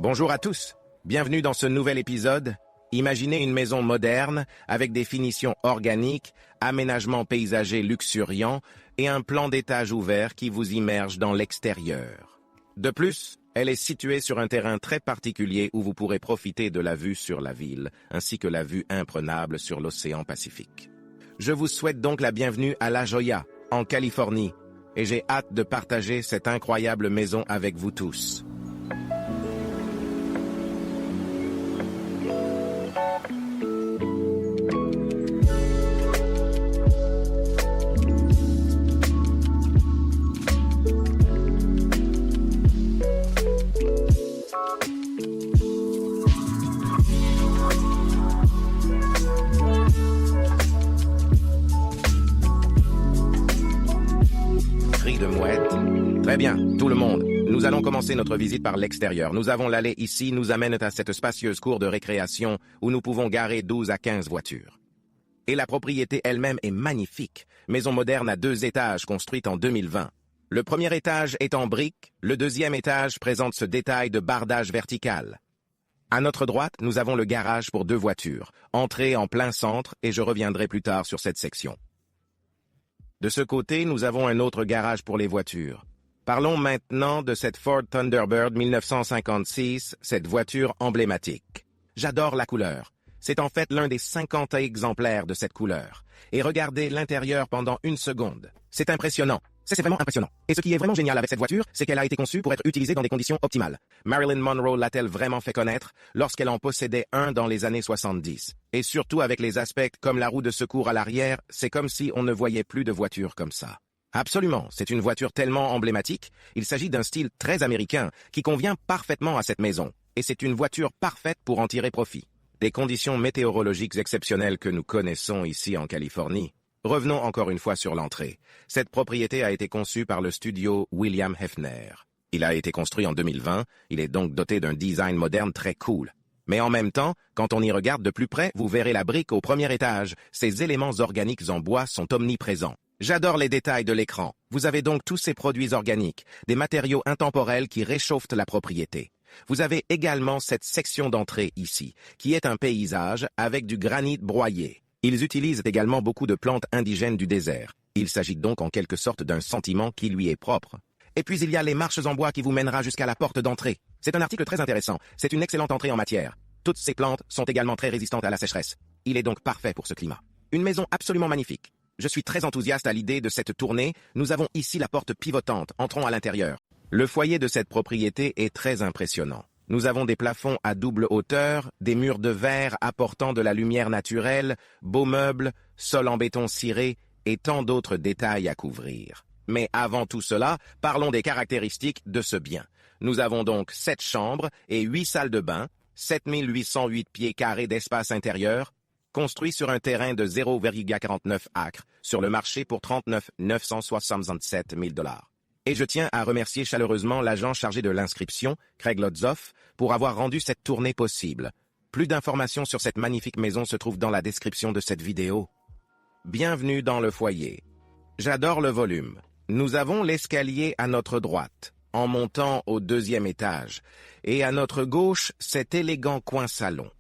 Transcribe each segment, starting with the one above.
Bonjour à tous, bienvenue dans ce nouvel épisode. Imaginez une maison moderne avec des finitions organiques, aménagement paysager luxuriant et un plan d'étage ouvert qui vous immerge dans l'extérieur. De plus, elle est située sur un terrain très particulier où vous pourrez profiter de la vue sur la ville, ainsi que la vue imprenable sur l'océan Pacifique. Je vous souhaite donc la bienvenue à La Jolla, en Californie, et j'ai hâte de partager cette incroyable maison avec vous tous. De mouette. Très bien, tout le monde. Nous allons commencer notre visite par l'extérieur. Nous avons l'allée ici, nous amène à cette spacieuse cour de récréation où nous pouvons garer 12 à 15 voitures. Et la propriété elle-même est magnifique. Maison moderne à 2 étages construite en 2020. Le premier étage est en briques, le deuxième étage présente ce détail de bardage vertical. À notre droite, nous avons le garage pour 2 voitures, entrée en plein centre et je reviendrai plus tard sur cette section. De ce côté, nous avons un autre garage pour les voitures. Parlons maintenant de cette Ford Thunderbird 1956, cette voiture emblématique. J'adore la couleur. C'est en fait l'un des 50 exemplaires de cette couleur. Et regardez l'intérieur pendant 1 seconde. C'est impressionnant. C'est vraiment impressionnant. Et ce qui est vraiment génial avec cette voiture, c'est qu'elle a été conçue pour être utilisée dans des conditions optimales. Marilyn Monroe l'a-t-elle vraiment fait connaître lorsqu'elle en possédait un dans les années 70. Et surtout avec les aspects comme la roue de secours à l'arrière, c'est comme si on ne voyait plus de voiture comme ça. Absolument, c'est une voiture tellement emblématique, il s'agit d'un style très américain qui convient parfaitement à cette maison. Et c'est une voiture parfaite pour en tirer profit. Des conditions météorologiques exceptionnelles que nous connaissons ici en Californie. Revenons encore une fois sur l'entrée. Cette propriété a été conçue par le studio William Hefner. Il a été construit en 2020, il est donc doté d'un design moderne très cool. Mais en même temps, quand on y regarde de plus près, vous verrez la brique au premier étage. Ces éléments organiques en bois sont omniprésents. J'adore les détails de l'écran. Vous avez donc tous ces produits organiques, des matériaux intemporels qui réchauffent la propriété. Vous avez également cette section d'entrée ici, qui est un paysage avec du granit broyé. Ils utilisent également beaucoup de plantes indigènes du désert. Il s'agit donc en quelque sorte d'un sentiment qui lui est propre. Et puis il y a les marches en bois qui vous mènera jusqu'à la porte d'entrée. C'est un article très intéressant. C'est une excellente entrée en matière. Toutes ces plantes sont également très résistantes à la sécheresse. Il est donc parfait pour ce climat. Une maison absolument magnifique. Je suis très enthousiaste à l'idée de cette tournée. Nous avons ici la porte pivotante. Entrons à l'intérieur. Le foyer de cette propriété est très impressionnant. Nous avons des plafonds à double hauteur, des murs de verre apportant de la lumière naturelle, beaux meubles, sol en béton ciré et tant d'autres détails à couvrir. Mais avant tout cela, parlons des caractéristiques de ce bien. Nous avons donc 7 chambres et 8 salles de bain, 7808 pieds carrés d'espace intérieur, construits sur un terrain de 0,49 acres sur le marché pour 39 967 000 $. Et je tiens à remercier chaleureusement l'agent chargé de l'inscription, Craig Lotzoff, pour avoir rendu cette tournée possible. Plus d'informations sur cette magnifique maison se trouvent dans la description de cette vidéo. Bienvenue dans le foyer. J'adore le volume. Nous avons l'escalier à notre droite, en montant au 2e étage, et à notre gauche, cet élégant coin salon.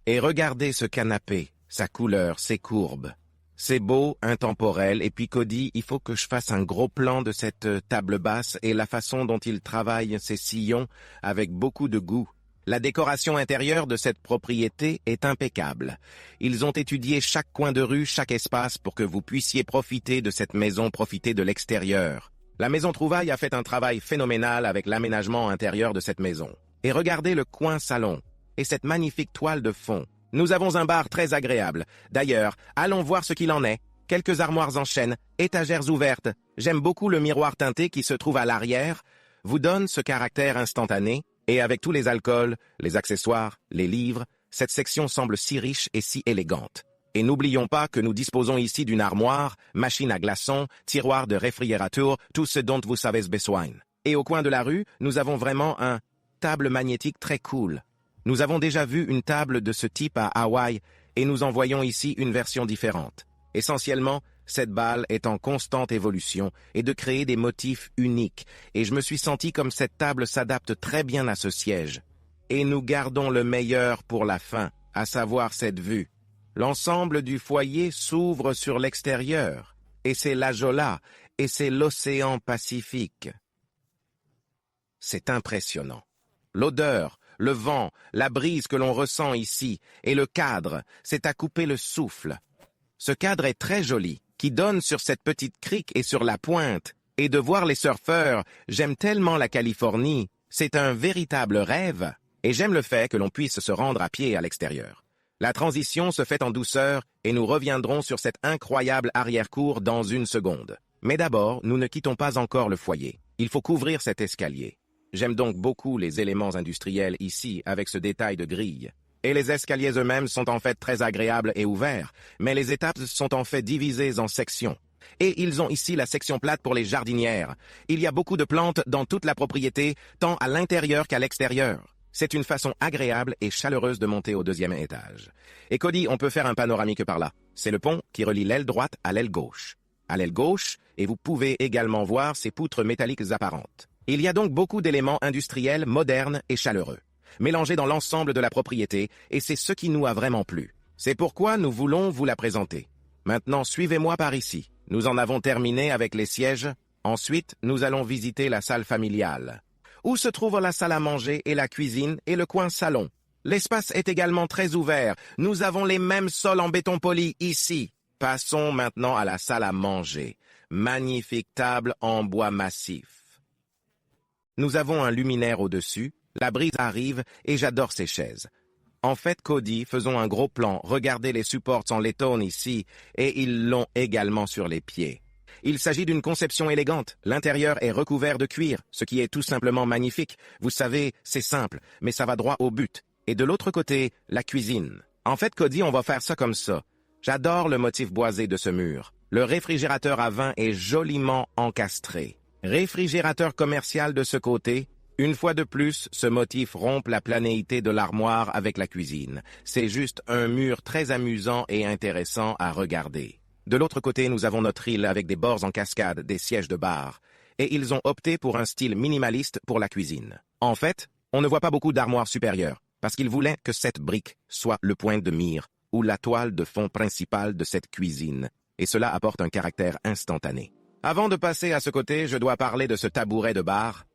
Et regardez ce canapé, sa couleur, ses courbes. C'est beau, intemporel, et puis Cody, il faut que je fasse un gros plan de cette table basse et la façon dont il travaille ces sillons avec beaucoup de goût. La décoration intérieure de cette propriété est impeccable. Ils ont étudié chaque coin de rue, chaque espace pour que vous puissiez profiter de cette maison, profiter de l'extérieur. La Maison Trouvaille a fait un travail phénoménal avec l'aménagement intérieur de cette maison. Et regardez le coin salon et cette magnifique toile de fond. Nous avons un bar très agréable. D'ailleurs, allons voir ce qu'il en est. Quelques armoires en chêne, étagères ouvertes. J'aime beaucoup le miroir teinté qui se trouve à l'arrière. Vous donne ce caractère instantané. Et avec tous les alcools, les accessoires, les livres, cette section semble si riche et si élégante. Et n'oublions pas que nous disposons ici d'une armoire, machine à glaçons, tiroir de réfrigérateur, tout ce dont vous savez besoin. Et au coin de la rue, nous avons vraiment un table magnétique très cool. Nous avons déjà vu une table de ce type à Hawaï et nous en voyons ici une version différente. Essentiellement, cette balle est en constante évolution et de créer des motifs uniques et je me suis senti comme cette table s'adapte très bien à ce siège. et nous gardons le meilleur pour la fin, à savoir cette vue. L'ensemble du foyer s'ouvre sur l'extérieur, et c'est l'Ajola, et c'est l'océan Pacifique. C'est impressionnant. L'odeur, le vent, la brise que l'on ressent ici, et le cadre, c'est à couper le souffle. Ce cadre est très joli, qui donne sur cette petite crique et sur la pointe. Et de voir les surfeurs, j'aime tellement la Californie, c'est un véritable rêve. Et j'aime le fait que l'on puisse se rendre à pied à l'extérieur. La transition se fait en douceur et nous reviendrons sur cette incroyable arrière-cour dans une seconde. Mais d'abord, nous ne quittons pas encore le foyer. Il faut couvrir cet escalier. J'aime donc beaucoup les éléments industriels ici avec ce détail de grille. Et les escaliers eux-mêmes sont en fait très agréables et ouverts, mais les étapes sont en fait divisées en sections. Et ils ont ici la section plate pour les jardinières. Il y a beaucoup de plantes dans toute la propriété, tant à l'intérieur qu'à l'extérieur. C'est une façon agréable et chaleureuse de monter au deuxième étage. Et Cody, on peut faire un panoramique par là. C'est le pont qui relie l'aile droite à l'aile gauche. À l'aile gauche, et vous pouvez également voir ces poutres métalliques apparentes. Il y a donc beaucoup d'éléments industriels, modernes et chaleureux, mélangés dans l'ensemble de la propriété, et c'est ce qui nous a vraiment plu. C'est pourquoi nous voulons vous la présenter. Maintenant, suivez-moi par ici. Nous en avons terminé avec les sièges. Ensuite, nous allons visiter la salle familiale, où se trouve la salle à manger et la cuisine et le coin salon. L'espace est également très ouvert. Nous avons les mêmes sols en béton poli ici. Passons maintenant à la salle à manger. Magnifique table en bois massif. Nous avons un luminaire au-dessus. La brise arrive et j'adore ces chaises. En fait, Cody, faisons un gros plan. Regardez les supports en laiton ici et ils l'ont également sur les pieds. Il s'agit d'une conception élégante. L'intérieur est recouvert de cuir, ce qui est tout simplement magnifique. Vous savez, c'est simple, mais ça va droit au but. Et de l'autre côté, la cuisine. En fait, Cody, on va faire ça comme ça. J'adore le motif boisé de ce mur. Le réfrigérateur à vin est joliment encastré. Réfrigérateur commercial de ce côté. Une fois de plus, ce motif rompt la planéité de l'armoire avec la cuisine. C'est juste un mur très amusant et intéressant à regarder. De l'autre côté, nous avons notre île avec des bords en cascade, des sièges de bar. Et ils ont opté pour un style minimaliste pour la cuisine. En fait, on ne voit pas beaucoup d'armoires supérieures, parce qu'ils voulaient que cette brique soit le point de mire, ou la toile de fond principale de cette cuisine. Et cela apporte un caractère instantané. Avant de passer à ce côté, je dois parler de ce tabouret de bar.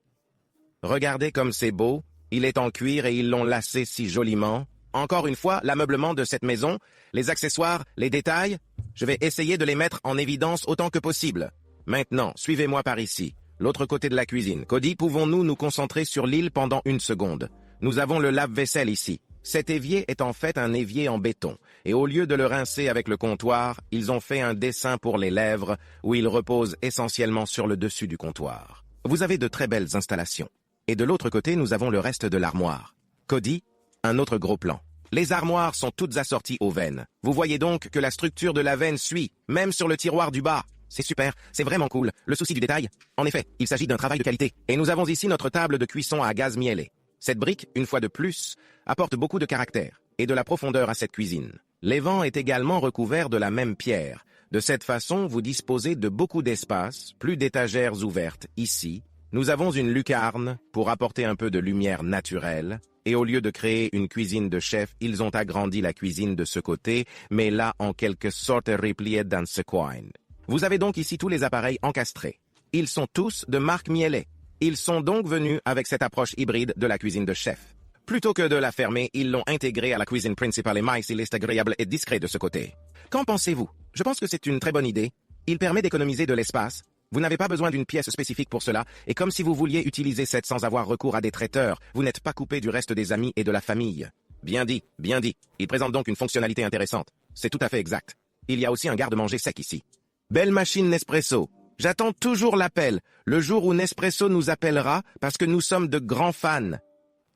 Regardez comme c'est beau, il est en cuir et ils l'ont lacé si joliment. Encore une fois, l'ameublement de cette maison, les accessoires, les détails, je vais essayer de les mettre en évidence autant que possible. Maintenant, suivez-moi par ici, l'autre côté de la cuisine. Cody, pouvons-nous nous concentrer sur l'île pendant une seconde? Nous avons le lave-vaisselle ici. Cet évier est en fait un évier en béton, et au lieu de le rincer avec le comptoir, ils ont fait un dessin pour les lèvres, où il repose essentiellement sur le dessus du comptoir. Vous avez de très belles installations. Et de l'autre côté, nous avons le reste de l'armoire. Cody, un autre gros plan. Les armoires sont toutes assorties aux veines. Vous voyez donc que la structure de la veine suit, même sur le tiroir du bas. C'est super, c'est vraiment cool. Le souci du détail? En effet, il s'agit d'un travail de qualité. Et nous avons ici notre table de cuisson à gaz mielé. Cette brique, une fois de plus, apporte beaucoup de caractère et de la profondeur à cette cuisine. L'évent est également recouvert de la même pierre. De cette façon, vous disposez de beaucoup d'espace, plus d'étagères ouvertes ici. Nous avons une lucarne pour apporter un peu de lumière naturelle. Et au lieu de créer une cuisine de chef, ils ont agrandi la cuisine de ce côté, mais là en quelque sorte repliée dans ce coin. Vous avez donc ici tous les appareils encastrés. Ils sont tous de marque Miele. Ils sont donc venus avec cette approche hybride de la cuisine de chef. Plutôt que de la fermer, ils l'ont intégrée à la cuisine principale et Mice, il est agréable et discret de ce côté. Qu'en pensez-vous? Je pense que c'est une très bonne idée. Il permet d'économiser de l'espace. Vous n'avez pas besoin d'une pièce spécifique pour cela, et comme si vous vouliez utiliser cette sans avoir recours à des traiteurs, vous n'êtes pas coupé du reste des amis et de la famille. Bien dit, bien dit. Il présente donc une fonctionnalité intéressante. C'est tout à fait exact. Il y a aussi un garde-manger sec ici. Belle machine Nespresso. J'attends toujours l'appel, le jour où Nespresso nous appellera, parce que nous sommes de grands fans.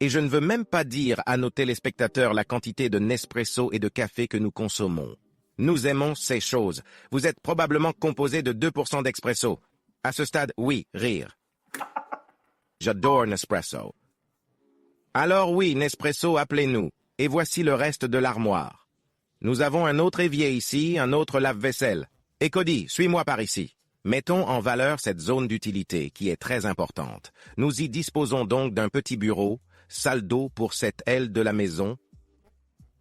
Et je ne veux même pas dire à nos téléspectateurs la quantité de Nespresso et de café que nous consommons. Nous aimons ces choses. Vous êtes probablement composé de 2% d'expresso. À ce stade, oui, rire. J'adore Nespresso. Alors oui, Nespresso, appelez-nous. Et voici le reste de l'armoire. Nous avons un autre évier ici, un autre lave-vaisselle. Et Cody, suis-moi par ici. Mettons en valeur cette zone d'utilité qui est très importante. Nous y disposons donc d'un petit bureau, salle d'eau pour cette aile de la maison,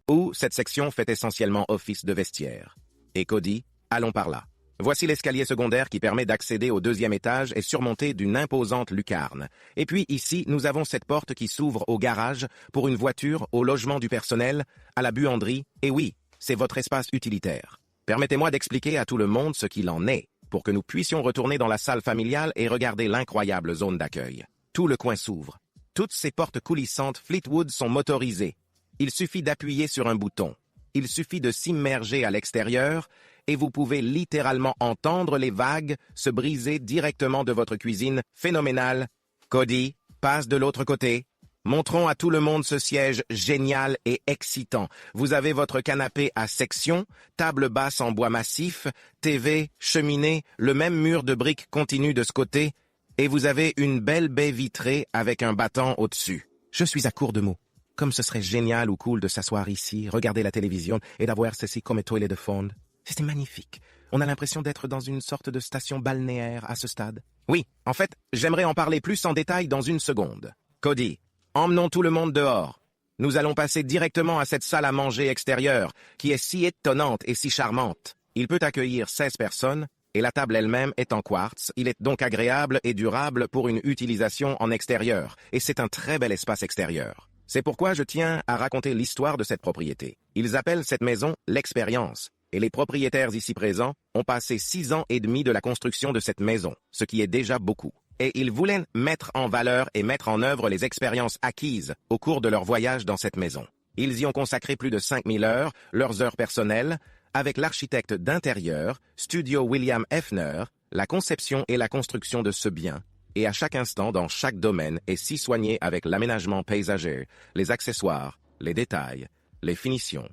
où cette section fait essentiellement office de vestiaire. Et Cody, allons par là. Voici l'escalier secondaire qui permet d'accéder au deuxième étage et surmonté d'une imposante lucarne. Et puis ici, nous avons cette porte qui s'ouvre au garage, pour une voiture, au logement du personnel, à la buanderie, et oui, c'est votre espace utilitaire. Permettez-moi d'expliquer à tout le monde ce qu'il en est, pour que nous puissions retourner dans la salle familiale et regarder l'incroyable zone d'accueil. Tout le coin s'ouvre. Toutes ces portes coulissantes Fleetwood sont motorisées. Il suffit d'appuyer sur un bouton. Il suffit de s'immerger à l'extérieur et vous pouvez littéralement entendre les vagues se briser directement de votre cuisine. Phénoménal. Cody, passe de l'autre côté. Montrons à tout le monde ce siège génial et excitant. Vous avez votre canapé à section, table basse en bois massif, TV, cheminée, le même mur de briques continu de ce côté, et vous avez une belle baie vitrée avec un battant au-dessus. Je suis à court de mots. Comme ce serait génial ou cool de s'asseoir ici, regarder la télévision et d'avoir ceci comme toilette de fond. C'est magnifique. On a l'impression d'être dans une sorte de station balnéaire à ce stade. Oui, en fait, j'aimerais en parler plus en détail dans une seconde. Cody, emmenons tout le monde dehors. Nous allons passer directement à cette salle à manger extérieure, qui est si étonnante et si charmante. Il peut accueillir 16 personnes, et la table elle-même est en quartz. Il est donc agréable et durable pour une utilisation en extérieur, et c'est un très bel espace extérieur. C'est pourquoi je tiens à raconter l'histoire de cette propriété. Ils appellent cette maison l'expérience, et les propriétaires ici présents ont passé 6 ans et demi de la construction de cette maison, ce qui est déjà beaucoup. Et ils voulaient mettre en valeur et mettre en œuvre les expériences acquises au cours de leur voyage dans cette maison. Ils y ont consacré plus de 5000 heures, leurs heures personnelles, avec l'architecte d'intérieur, Studio William Hefner, la conception et la construction de ce bien, et à chaque instant dans chaque domaine est si soigné avec l'aménagement paysager, les accessoires, les détails, les finitions,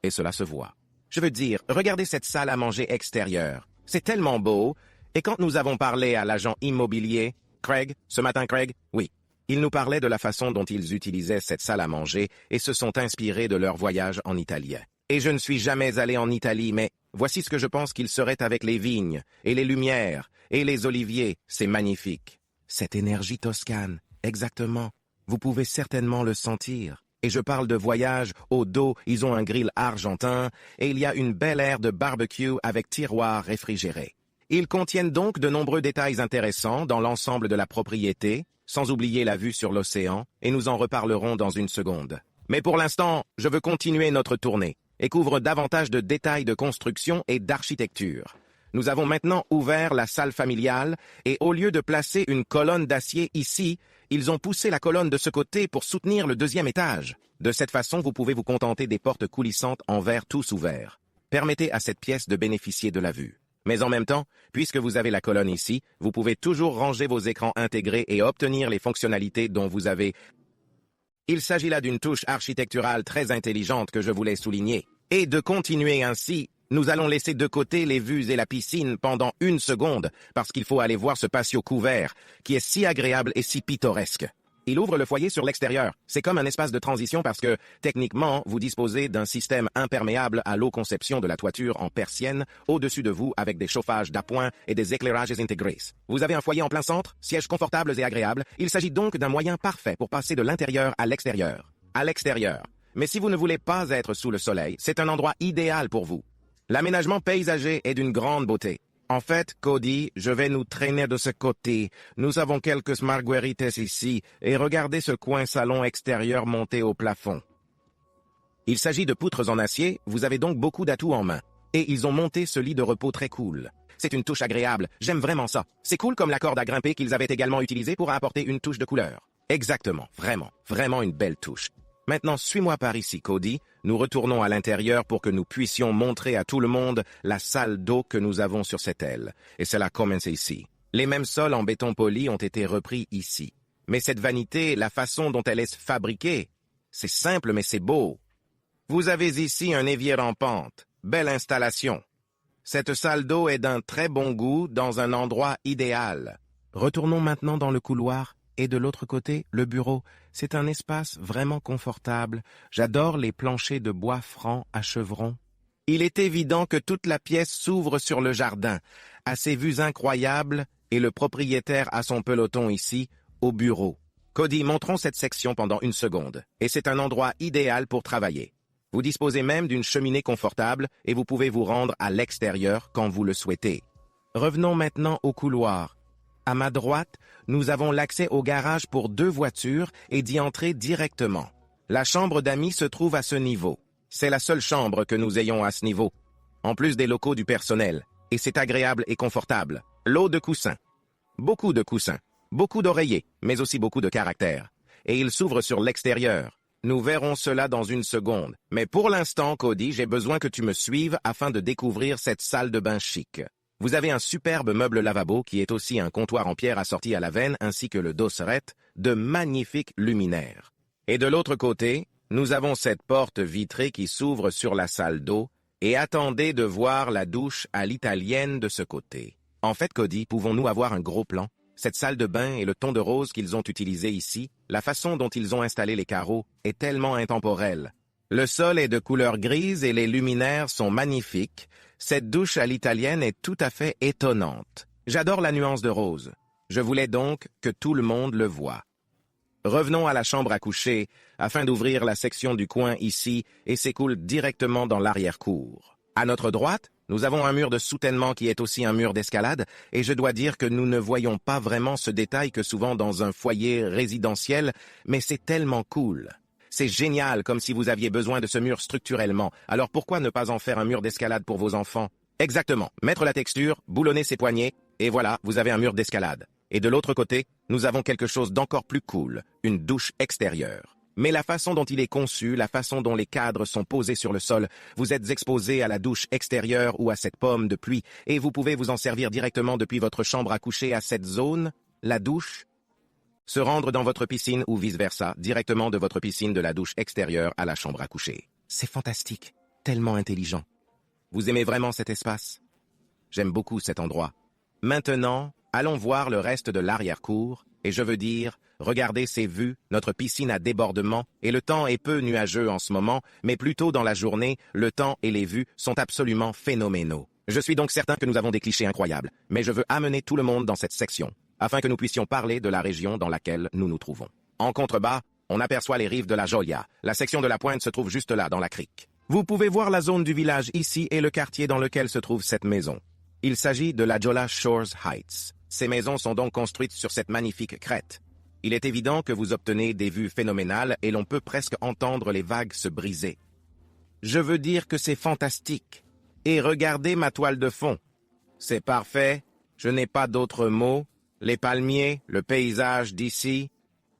et cela se voit. Je veux dire, regardez cette salle à manger extérieure. C'est tellement beau. Et quand nous avons parlé à l'agent immobilier, Craig, ce matin Craig, oui, il nous parlait de la façon dont ils utilisaient cette salle à manger et se sont inspirés de leur voyage en Italie. Et je ne suis jamais allé en Italie, mais voici ce que je pense qu'il serait avec les vignes, et les lumières, et les oliviers. C'est magnifique. Cette énergie toscane, exactement. Vous pouvez certainement le sentir. Et je parle de voyage, au dos, ils ont un grill argentin, et il y a une belle aire de barbecue avec tiroirs réfrigérés. Ils contiennent donc de nombreux détails intéressants dans l'ensemble de la propriété, sans oublier la vue sur l'océan, et nous en reparlerons dans une seconde. Mais pour l'instant, je veux continuer notre tournée, et couvre davantage de détails de construction et d'architecture. Nous avons maintenant ouvert la salle familiale, et au lieu de placer une colonne d'acier ici, ils ont poussé la colonne de ce côté pour soutenir le deuxième étage. De cette façon, vous pouvez vous contenter des portes coulissantes en verre tous ouverts. Permettez à cette pièce de bénéficier de la vue. Mais en même temps, puisque vous avez la colonne ici, vous pouvez toujours ranger vos écrans intégrés et obtenir les fonctionnalités dont vous avez. Il s'agit là d'une touche architecturale très intelligente que je voulais souligner. Et de continuer ainsi, nous allons laisser de côté les vues et la piscine pendant 1 seconde, parce qu'il faut aller voir ce patio couvert, qui est si agréable et si pittoresque. Il ouvre le foyer sur l'extérieur. C'est comme un espace de transition parce que, techniquement, vous disposez d'un système imperméable à l'eau conception de la toiture en persienne au-dessus de vous avec des chauffages d'appoint et des éclairages intégrés. Vous avez un foyer en plein centre, sièges confortables et agréables. Il s'agit donc d'un moyen parfait pour passer de l'intérieur à l'extérieur. À l'extérieur. Mais si vous ne voulez pas être sous le soleil, c'est un endroit idéal pour vous. L'aménagement paysager est d'une grande beauté. En fait, Cody, je vais nous traîner de ce côté. Nous avons quelques marguerites ici, et regardez ce coin salon extérieur monté au plafond. Il s'agit de poutres en acier, vous avez donc beaucoup d'atouts en main. Et ils ont monté ce lit de repos très cool. C'est une touche agréable, j'aime vraiment ça. C'est cool comme la corde à grimper qu'ils avaient également utilisée pour apporter une touche de couleur. Exactement, vraiment une belle touche. Maintenant, suis-moi par ici, Cody. Nous retournons à l'intérieur pour que nous puissions montrer à tout le monde la salle d'eau que nous avons sur cette aile. Et cela commence ici. Les mêmes sols en béton poli ont été repris ici. Mais cette vanité, la façon dont elle est fabriquée, c'est simple mais c'est beau. Vous avez ici un évier en pente. Belle installation. Cette salle d'eau est d'un très bon goût dans un endroit idéal. Retournons maintenant dans le couloir. Et de l'autre côté, le bureau. C'est un espace vraiment confortable. J'adore les planchers de bois franc à chevrons. Il est évident que toute la pièce s'ouvre sur le jardin, à ses vues incroyables, et le propriétaire a son peloton ici, au bureau. Cody, montrons cette section pendant une seconde, et c'est un endroit idéal pour travailler. Vous disposez même d'une cheminée confortable et vous pouvez vous rendre à l'extérieur quand vous le souhaitez. Revenons maintenant au couloir. À ma droite, nous avons l'accès au garage pour 2 voitures et d'y entrer directement. La chambre d'amis se trouve à ce niveau. C'est la seule chambre que nous ayons à ce niveau, en plus des locaux du personnel, et c'est agréable et confortable. Lot de coussins. Beaucoup d'oreillers, mais aussi beaucoup de caractère. Et il s'ouvre sur l'extérieur. Nous verrons cela dans une seconde. Mais pour l'instant, Cody, j'ai besoin que tu me suives afin de découvrir cette salle de bain chic. Vous avez un superbe meuble lavabo qui est aussi un comptoir en pierre assorti à la veine ainsi que le dosserette, de magnifiques luminaires. Et de l'autre côté, nous avons cette porte vitrée qui s'ouvre sur la salle d'eau et attendez de voir la douche à l'italienne de ce côté. En fait, Cody, pouvons-nous avoir un gros plan? Cette salle de bain et le ton de rose qu'ils ont utilisé ici, la façon dont ils ont installé les carreaux, est tellement intemporelle. Le sol est de couleur grise et les luminaires sont magnifiques. Cette douche à l'italienne est tout à fait étonnante. J'adore la nuance de rose. Je voulais donc que tout le monde le voie. Revenons à la chambre à coucher, afin d'ouvrir la section du coin ici et s'écoule directement dans l'arrière-cour. À notre droite, nous avons un mur de soutènement qui est aussi un mur d'escalade, et je dois dire que nous ne voyons pas vraiment ce détail que souvent dans un foyer résidentiel, mais c'est tellement cool. C'est génial, comme si vous aviez besoin de ce mur structurellement. Alors pourquoi ne pas en faire un mur d'escalade pour vos enfants? Exactement, mettre la texture, boulonner ses poignets, et voilà, vous avez un mur d'escalade. Et de l'autre côté, nous avons quelque chose d'encore plus cool, une douche extérieure. Mais la façon dont il est conçu, la façon dont les cadres sont posés sur le sol, vous êtes exposé à la douche extérieure ou à cette pomme de pluie, et vous pouvez vous en servir directement depuis votre chambre à coucher à cette zone, la douche, se rendre dans votre piscine ou vice-versa, directement de votre piscine de la douche extérieure à la chambre à coucher. C'est fantastique, tellement intelligent. Vous aimez vraiment cet espace? J'aime beaucoup cet endroit. Maintenant, allons voir le reste de l'arrière-cour, et je veux dire, regardez ces vues, notre piscine à débordement, et le temps est peu nuageux en ce moment, mais plus tôt dans la journée, le temps et les vues sont absolument phénoménaux. Je suis donc certain que nous avons des clichés incroyables, mais je veux amener tout le monde dans cette section, afin que nous puissions parler de la région dans laquelle nous nous trouvons. En contrebas, on aperçoit les rives de la Gioia. La section de la pointe se trouve juste là, dans la crique. Vous pouvez voir la zone du village ici et le quartier dans lequel se trouve cette maison. Il s'agit de la Jolla Shores Heights. Ces maisons sont donc construites sur cette magnifique crête. Il est évident que vous obtenez des vues phénoménales et l'on peut presque entendre les vagues se briser. Je veux dire que c'est fantastique. Et regardez ma toile de fond. C'est parfait, je n'ai pas d'autres mots. Les palmiers, le paysage d'ici.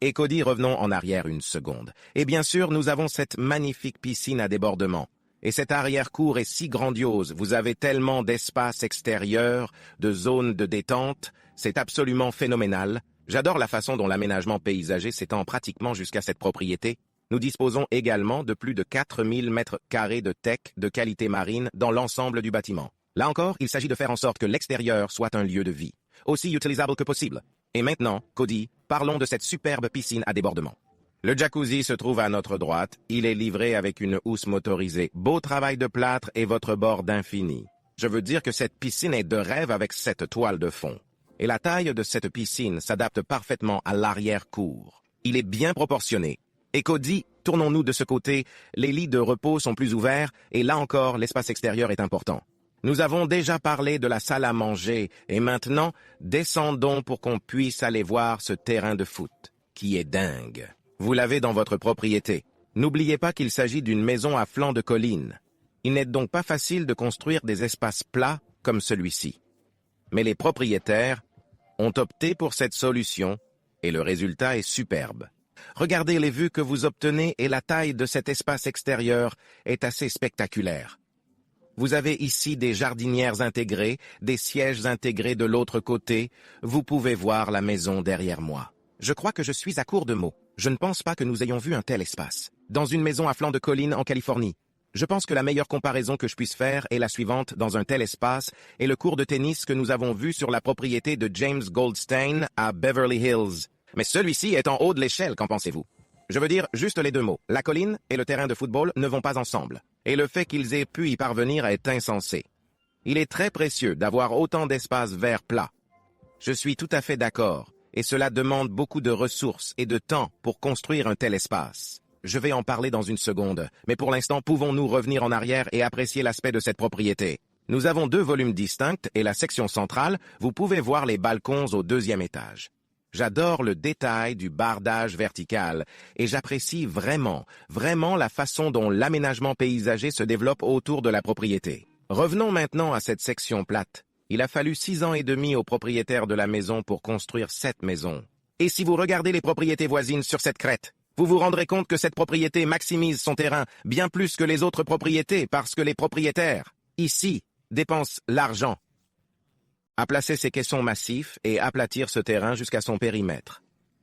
Et Cody, revenons en arrière une seconde. Et bien sûr, nous avons cette magnifique piscine à débordement. Et cette arrière-cour est si grandiose, vous avez tellement d'espace extérieur, de zones de détente, c'est absolument phénoménal. J'adore la façon dont l'aménagement paysager s'étend pratiquement jusqu'à cette propriété. Nous disposons également de plus de 4000 mètres carrés de teck de qualité marine dans l'ensemble du bâtiment. Là encore, il s'agit de faire en sorte que l'extérieur soit un lieu de vie, aussi utilisable que possible. Et maintenant, Cody, parlons de cette superbe piscine à débordement. Le jacuzzi se trouve à notre droite, il est livré avec une housse motorisée, beau travail de plâtre et votre bord d'infini. Je veux dire que cette piscine est de rêve avec cette toile de fond. Et la taille de cette piscine s'adapte parfaitement à l'arrière-cour. Il est bien proportionné. Et Cody, tournons-nous de ce côté, les lits de repos sont plus ouverts et là encore, l'espace extérieur est important. Nous avons déjà parlé de la salle à manger et maintenant, descendons pour qu'on puisse aller voir ce terrain de foot, qui est dingue. Vous l'avez dans votre propriété. N'oubliez pas qu'il s'agit d'une maison à flanc de colline. Il n'est donc pas facile de construire des espaces plats comme celui-ci. Mais les propriétaires ont opté pour cette solution et le résultat est superbe. Regardez les vues que vous obtenez et la taille de cet espace extérieur est assez spectaculaire. Vous avez ici des jardinières intégrées, des sièges intégrés de l'autre côté. Vous pouvez voir la maison derrière moi. Je crois que je suis à court de mots. Je ne pense pas que nous ayons vu un tel espace. Dans une maison à flanc de colline en Californie. Je pense que la meilleure comparaison que je puisse faire est la suivante dans un tel espace et le court de tennis que nous avons vu sur la propriété de James Goldstein à Beverly Hills. Mais celui-ci est en haut de l'échelle, qu'en pensez-vous? Je veux dire juste les deux mots. La colline et le terrain de football ne vont pas ensemble. Et le fait qu'ils aient pu y parvenir est insensé. Il est très précieux d'avoir autant d'espaces verts plats. Je suis tout à fait d'accord. et cela demande beaucoup de ressources et de temps pour construire un tel espace. Je vais en parler dans une seconde, mais pour l'instant, pouvons-nous revenir en arrière et apprécier l'aspect de cette propriété? Nous avons 2 volumes distincts et la section centrale, vous pouvez voir les balcons au 2e étage. J'adore le détail du bardage vertical et j'apprécie vraiment la façon dont l'aménagement paysager se développe autour de la propriété. Revenons maintenant à cette section plate. Il a fallu 6 ans et demi aux propriétaires de la maison pour construire cette maison. Et si vous regardez les propriétés voisines sur cette crête, vous vous rendrez compte que cette propriété maximise son terrain bien plus que les autres propriétés parce que les propriétaires, ici, dépensent l'argent à placer ces caissons massifs et aplatir ce terrain jusqu'à son périmètre.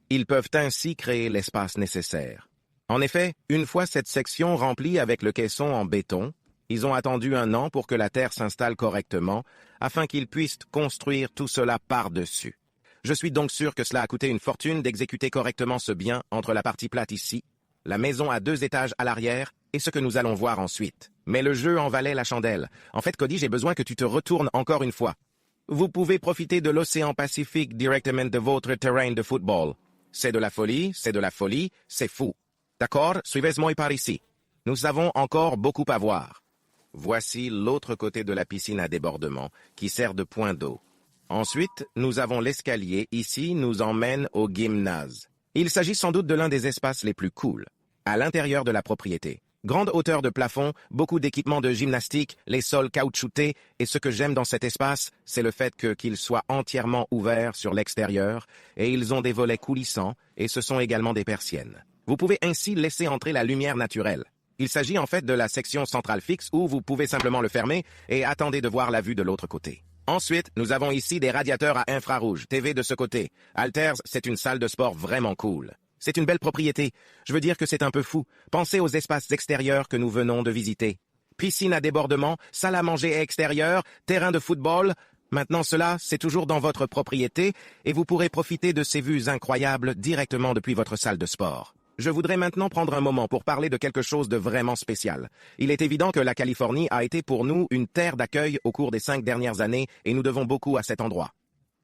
Ils peuvent ainsi créer l'espace nécessaire. En effet, une fois cette section remplie avec le caisson en béton, ils ont attendu 1 an pour que la terre s'installe correctement afin qu'ils puissent construire tout cela par-dessus. Je suis donc sûr que cela a coûté une fortune d'exécuter correctement ce bien entre la partie plate ici, la maison à 2 étages à l'arrière et ce que nous allons voir ensuite. Mais le jeu en valait la chandelle. En fait, Cody, j'ai besoin que tu te retournes encore une fois. Vous pouvez profiter de l'océan Pacifique directement de votre terrain de football. C'est de la folie, c'est fou. D'accord? Suivez-moi par ici. Nous avons encore beaucoup à voir. Voici l'autre côté de la piscine à débordement, qui sert de point d'eau. Ensuite, nous avons l'escalier, ici, nous emmène au gymnase. Il s'agit sans doute de l'un des espaces les plus cool, à l'intérieur de la propriété. Grande hauteur de plafond, beaucoup d'équipements de gymnastique, les sols caoutchoutés, et ce que j'aime dans cet espace, c'est le fait qu'il soit entièrement ouvert sur l'extérieur, et ils ont des volets coulissants, et ce sont également des persiennes. Vous pouvez ainsi laisser entrer la lumière naturelle. Il s'agit en fait de la section centrale fixe où vous pouvez simplement le fermer et attendez de voir la vue de l'autre côté. Ensuite, nous avons ici des radiateurs à infrarouge, TV de ce côté. Alters, c'est une salle de sport vraiment cool. C'est une belle propriété. Je veux dire que c'est un peu fou. Pensez aux espaces extérieurs que nous venons de visiter. Piscine à débordement, salle à manger extérieure, terrain de football. Maintenant cela, c'est toujours dans votre propriété et vous pourrez profiter de ces vues incroyables directement depuis votre salle de sport. Je voudrais maintenant prendre un moment pour parler de quelque chose de vraiment spécial. Il est évident que la Californie a été pour nous une terre d'accueil au cours des 5 dernières années et nous devons beaucoup à cet endroit.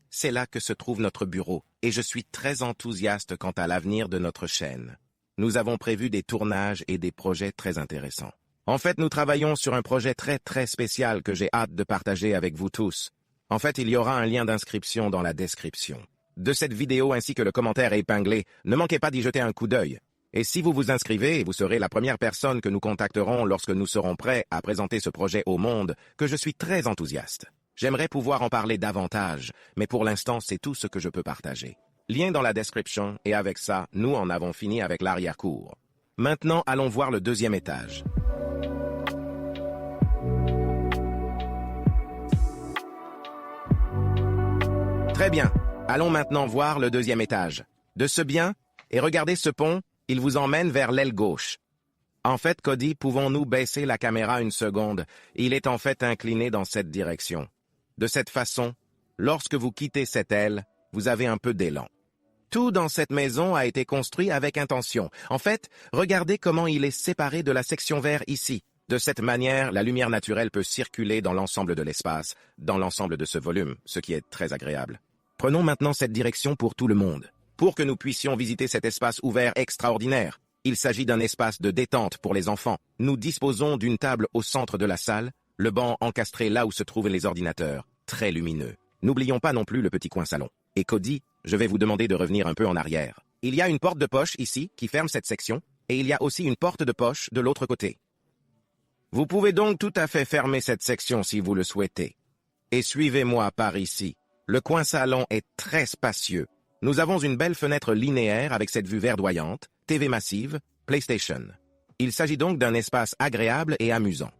C'est là que se trouve notre bureau, et je suis très enthousiaste quant à l'avenir de notre chaîne. Nous avons prévu des tournages et des projets très intéressants. En fait, nous travaillons sur un projet très spécial que j'ai hâte de partager avec vous tous. En fait, il y aura un lien d'inscription dans la description de cette vidéo ainsi que le commentaire épinglé. Ne manquez pas d'y jeter un coup d'œil. Et si vous vous inscrivez, vous serez la première personne que nous contacterons lorsque nous serons prêts à présenter ce projet au monde, que je suis très enthousiaste. J'aimerais pouvoir en parler davantage, mais pour l'instant, c'est tout ce que je peux partager. Lien dans la description, et avec ça, nous en avons fini avec l'arrière-cour. Maintenant, allons voir le 2e étage. Très bien, allons maintenant voir le 2e étage. De ce bien, et regardez ce pont, il vous emmène vers l'aile gauche. En fait, Cody, pouvons-nous baisser la caméra une seconde? Il est en fait incliné dans cette direction. De cette façon, lorsque vous quittez cette aile, vous avez un peu d'élan. Tout dans cette maison a été construit avec intention. En fait, regardez comment il est séparé de la section vert ici. De cette manière, la lumière naturelle peut circuler dans l'ensemble de l'espace, dans l'ensemble de ce volume, ce qui est très agréable. Prenons maintenant cette direction pour tout le monde, pour que nous puissions visiter cet espace ouvert extraordinaire. Il s'agit d'un espace de détente pour les enfants. Nous disposons d'une table au centre de la salle, le banc encastré là où se trouvent les ordinateurs, très lumineux. N'oublions pas non plus le petit coin salon. Et Cody, je vais vous demander de revenir un peu en arrière. Il y a une porte de poche ici qui ferme cette section, et il y a aussi une porte de poche de l'autre côté. Vous pouvez donc tout à fait fermer cette section si vous le souhaitez. Et suivez-moi par ici. Le coin salon est très spacieux. Nous avons une belle fenêtre linéaire avec cette vue verdoyante, TV massive, PlayStation. Il s'agit donc d'un espace agréable et amusant.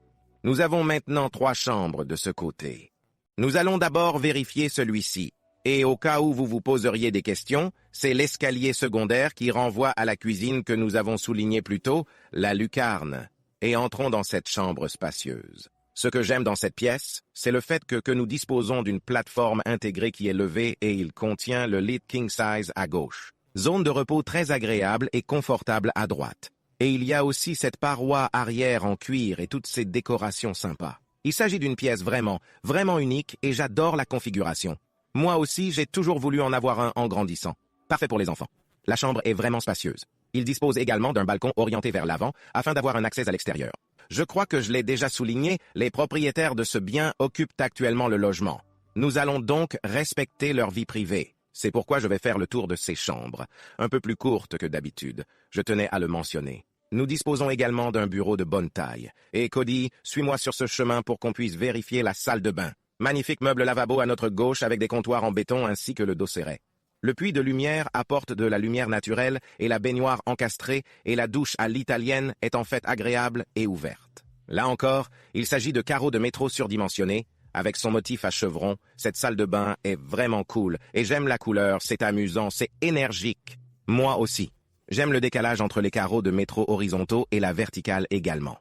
Nous avons maintenant 3 chambres de ce côté. Nous allons d'abord vérifier celui-ci. Et au cas où vous vous poseriez des questions, c'est l'escalier secondaire qui renvoie à la cuisine que nous avons souligné plus tôt, la lucarne. Et entrons dans cette chambre spacieuse. Ce que j'aime dans cette pièce, c'est le fait que nous disposons d'une plateforme intégrée qui est levée et il contient le lit king size à gauche. Zone de repos très agréable et confortable à droite. Et il y a aussi cette paroi arrière en cuir et toutes ces décorations sympas. Il s'agit d'une pièce vraiment unique et j'adore la configuration. Moi aussi, j'ai toujours voulu en avoir un en grandissant. Parfait pour les enfants. La chambre est vraiment spacieuse. Il dispose également d'un balcon orienté vers l'avant afin d'avoir un accès à l'extérieur. Je crois que je l'ai déjà souligné, les propriétaires de ce bien occupent actuellement le logement. Nous allons donc respecter leur vie privée. C'est pourquoi je vais faire le tour de ces chambres, un peu plus courtes que d'habitude. Je tenais à le mentionner. Nous disposons également d'un bureau de bonne taille. Et Cody, suis-moi sur ce chemin pour qu'on puisse vérifier la salle de bain. Magnifique meuble lavabo à notre gauche avec des comptoirs en béton ainsi que le dos serré. Le puits de lumière apporte de la lumière naturelle et la baignoire encastrée et la douche à l'italienne est en fait agréable et ouverte. Là encore, il s'agit de carreaux de métro surdimensionnés. Avec son motif à chevron, cette salle de bain est vraiment cool et j'aime la couleur, c'est amusant, c'est énergique. Moi aussi. J'aime le décalage entre les carreaux de métro horizontaux et la verticale également.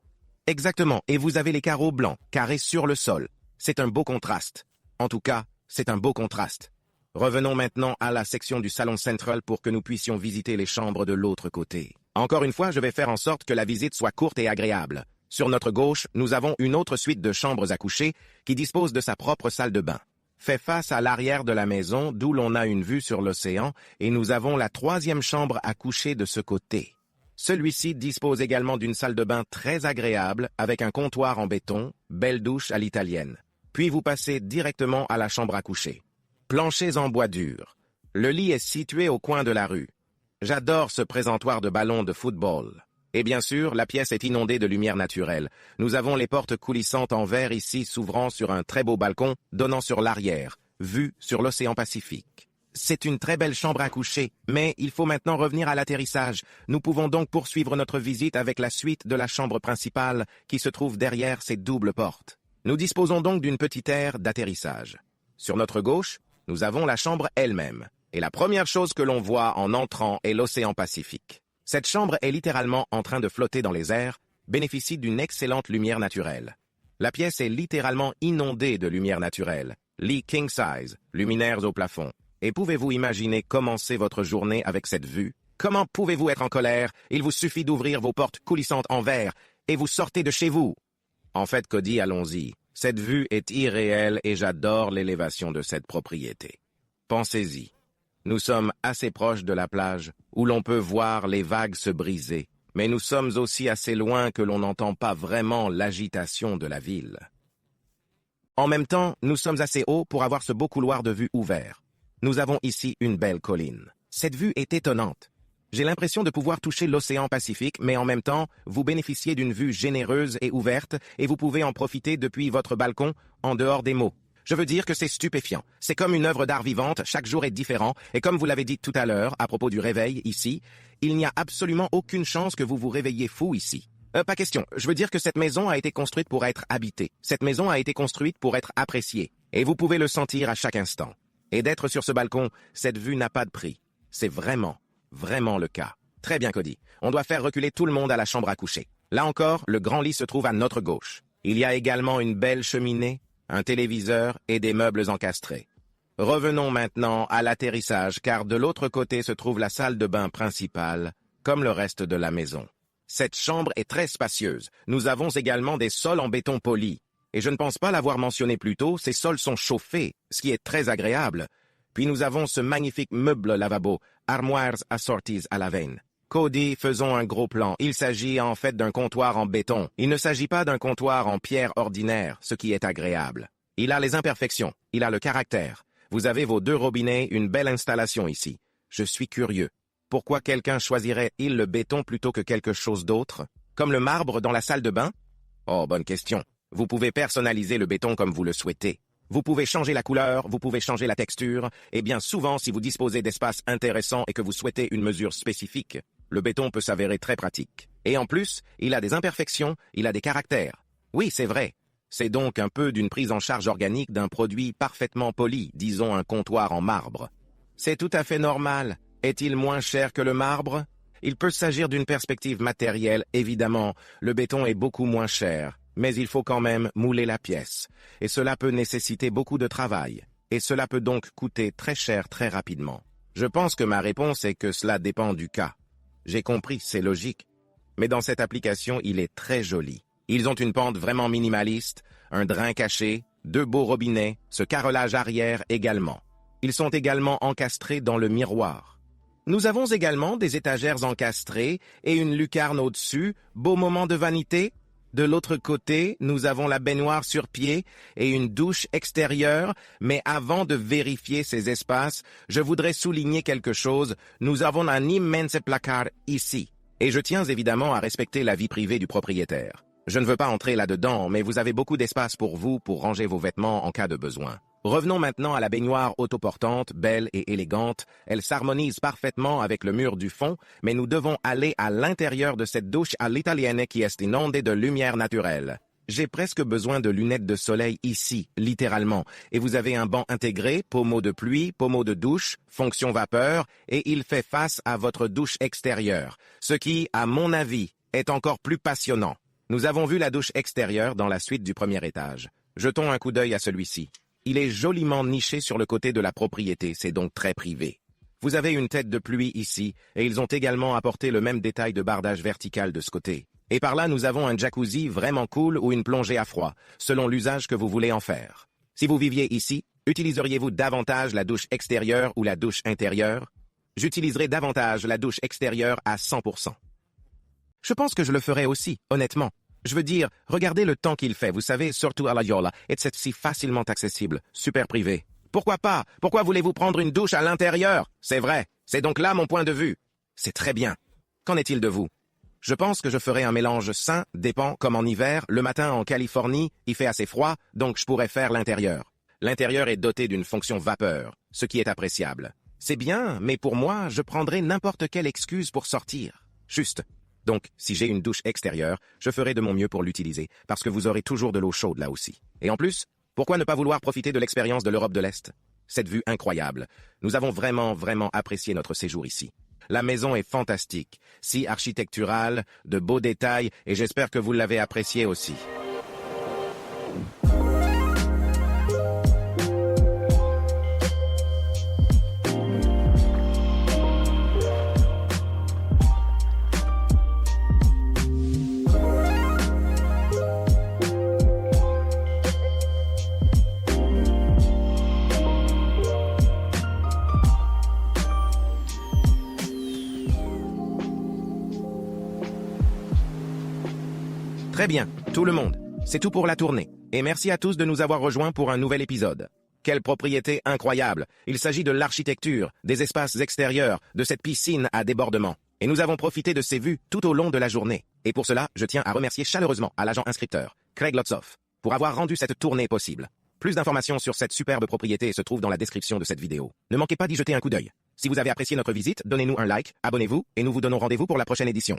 Exactement, et vous avez les carreaux blancs, carrés sur le sol. C'est un beau contraste. En tout cas, c'est un beau contraste. Revenons maintenant à la section du salon central pour que nous puissions visiter les chambres de l'autre côté. Encore une fois, je vais faire en sorte que la visite soit courte et agréable. Sur notre gauche, nous avons une autre suite de chambres à coucher qui dispose de sa propre salle de bain. Fait face à l'arrière de la maison, d'où l'on a une vue sur l'océan, et nous avons la troisième chambre à coucher de ce côté. Celui-ci dispose également d'une salle de bain très agréable avec un comptoir en béton, belle douche à l'italienne. Puis vous passez directement à la chambre à coucher. Planchers en bois dur. Le lit est situé au coin de la rue. J'adore ce présentoir de ballons de football. Et bien sûr, la pièce est inondée de lumière naturelle. Nous avons les portes coulissantes en verre ici s'ouvrant sur un très beau balcon donnant sur l'arrière, vue sur l'océan Pacifique. C'est une très belle chambre à coucher, mais il faut maintenant revenir à l'atterrissage. Nous pouvons donc poursuivre notre visite avec la suite de la chambre principale qui se trouve derrière ces doubles portes. Nous disposons donc d'une petite aire d'atterrissage. Sur notre gauche, nous avons la chambre elle-même. Et la première chose que l'on voit en entrant est l'océan Pacifique. Cette chambre est littéralement en train de flotter dans les airs, bénéficie d'une excellente lumière naturelle. La pièce est littéralement inondée de lumière naturelle. Lit king size, luminaires au plafond. Et pouvez-vous imaginer commencer votre journée avec cette vue? Comment pouvez-vous être en colère? Il vous suffit d'ouvrir vos portes coulissantes en verre et vous sortez de chez vous. En fait, Cody, allons-y. Cette vue est irréelle et j'adore l'élévation de cette propriété. Pensez-y. Nous sommes assez proches de la plage, où l'on peut voir les vagues se briser, mais nous sommes aussi assez loin que l'on n'entend pas vraiment l'agitation de la ville. En même temps, nous sommes assez hauts pour avoir ce beau couloir de vue ouvert. Nous avons ici une belle colline. Cette vue est étonnante. J'ai l'impression de pouvoir toucher l'océan Pacifique, mais en même temps, vous bénéficiez d'une vue généreuse et ouverte, et vous pouvez en profiter depuis votre balcon, en dehors des mots. Je veux dire que c'est stupéfiant. C'est comme une œuvre d'art vivante, chaque jour est différent, et comme vous l'avez dit tout à l'heure, à propos du réveil, ici, il n'y a absolument aucune chance que vous vous réveilliez fou ici. Pas question, je veux dire que cette maison a été construite pour être habitée. Cette maison a été construite pour être appréciée, et vous pouvez le sentir à chaque instant. Et d'être sur ce balcon, cette vue n'a pas de prix. C'est vraiment le cas. Très bien, Cody. On doit faire reculer tout le monde à la chambre à coucher. Là encore, le grand lit se trouve à notre gauche. Il y a également une belle cheminée, un téléviseur et des meubles encastrés. Revenons maintenant à l'atterrissage, car de l'autre côté se trouve la salle de bain principale, comme le reste de la maison. Cette chambre est très spacieuse. Nous avons également des sols en béton poli. Et je ne pense pas l'avoir mentionné plus tôt, ces sols sont chauffés, ce qui est très agréable. Puis nous avons ce magnifique meuble lavabo, armoires assorties à la veine. Cody, faisons un gros plan. Il s'agit en fait d'un comptoir en béton. Il ne s'agit pas d'un comptoir en pierre ordinaire, ce qui est agréable. Il a les imperfections, il a le caractère. Vous avez vos 2 robinets, une belle installation ici. Je suis curieux. Pourquoi quelqu'un choisirait-il le béton plutôt que quelque chose d'autre? Comme le marbre dans la salle de bain? Oh, bonne question. Vous pouvez personnaliser le béton comme vous le souhaitez. Vous pouvez changer la couleur, vous pouvez changer la texture, et bien souvent, si vous disposez d'espaces intéressants et que vous souhaitez une mesure spécifique, le béton peut s'avérer très pratique. Et en plus, il a des imperfections, il a des caractères. Oui, c'est vrai. C'est donc un peu d'une prise en charge organique d'un produit parfaitement poli, disons un comptoir en marbre. C'est tout à fait normal. Est-il moins cher que le marbre? Il peut s'agir d'une perspective matérielle, évidemment. Le béton est beaucoup moins cher. Mais il faut quand même mouler la pièce, et cela peut nécessiter beaucoup de travail, et cela peut donc coûter très cher très rapidement. Je pense que ma réponse est que cela dépend du cas. J'ai compris, c'est logique. Mais dans cette application, il est très joli. Ils ont une pente vraiment minimaliste, un drain caché, 2 beaux robinets, ce carrelage arrière également. Ils sont également encastrés dans le miroir. Nous avons également des étagères encastrées et une lucarne au-dessus. Beau moment de vanité. De l'autre côté, nous avons la baignoire sur pied et une douche extérieure, mais avant de vérifier ces espaces, je voudrais souligner quelque chose. Nous avons un immense placard ici. Et je tiens évidemment à respecter la vie privée du propriétaire. Je ne veux pas entrer là-dedans, mais vous avez beaucoup d'espace pour vous pour ranger vos vêtements en cas de besoin. Revenons maintenant à la baignoire autoportante, belle et élégante. Elle s'harmonise parfaitement avec le mur du fond, mais nous devons aller à l'intérieur de cette douche à l'italienne qui est inondée de lumière naturelle. J'ai presque besoin de lunettes de soleil ici, littéralement, et vous avez un banc intégré, pommeau de pluie, pommeau de douche, fonction vapeur, et il fait face à votre douche extérieure, ce qui, à mon avis, est encore plus passionnant. Nous avons vu la douche extérieure dans la suite du premier étage. Jetons un coup d'œil à celui-ci. Il est joliment niché sur le côté de la propriété, c'est donc très privé. Vous avez une tête de pluie ici, et ils ont également apporté le même détail de bardage vertical de ce côté. Et par là, nous avons un jacuzzi vraiment cool ou une plongée à froid, selon l'usage que vous voulez en faire. Si vous viviez ici, utiliseriez-vous davantage la douche extérieure ou la douche intérieure? J'utiliserai davantage la douche extérieure à 100%. Je pense que je le ferai aussi, honnêtement. Je veux dire, regardez le temps qu'il fait, vous savez, surtout à la Yola, et c'est si facilement accessible, super privé. Pourquoi pas? Pourquoi voulez-vous prendre une douche à l'intérieur? C'est vrai, c'est donc là mon point de vue. C'est très bien. Qu'en est-il de vous? Je pense que je ferai un mélange sain, dépend, comme en hiver, le matin en Californie, il fait assez froid, donc je pourrais faire l'intérieur. L'intérieur est doté d'une fonction vapeur, ce qui est appréciable. C'est bien, mais pour moi, je prendrai n'importe quelle excuse pour sortir. Juste. Donc, si j'ai une douche extérieure, je ferai de mon mieux pour l'utiliser, parce que vous aurez toujours de l'eau chaude là aussi. Et en plus, pourquoi ne pas vouloir profiter de l'expérience de l'Europe de l'Est? Cette vue incroyable. Nous avons vraiment apprécié notre séjour ici. La maison est fantastique, si architecturale, de beaux détails, et j'espère que vous l'avez apprécié aussi. Très bien, tout le monde. C'est tout pour la tournée. Et merci à tous de nous avoir rejoints pour un nouvel épisode. Quelle propriété incroyable! Il s'agit de l'architecture, des espaces extérieurs, de cette piscine à débordement. Et nous avons profité de ces vues tout au long de la journée. Et pour cela, je tiens à remercier chaleureusement à l'agent inscripteur, Craig Lotsoff, pour avoir rendu cette tournée possible. Plus d'informations sur cette superbe propriété se trouvent dans la description de cette vidéo. Ne manquez pas d'y jeter un coup d'œil. Si vous avez apprécié notre visite, donnez-nous un like, abonnez-vous, et nous vous donnons rendez-vous pour la prochaine édition.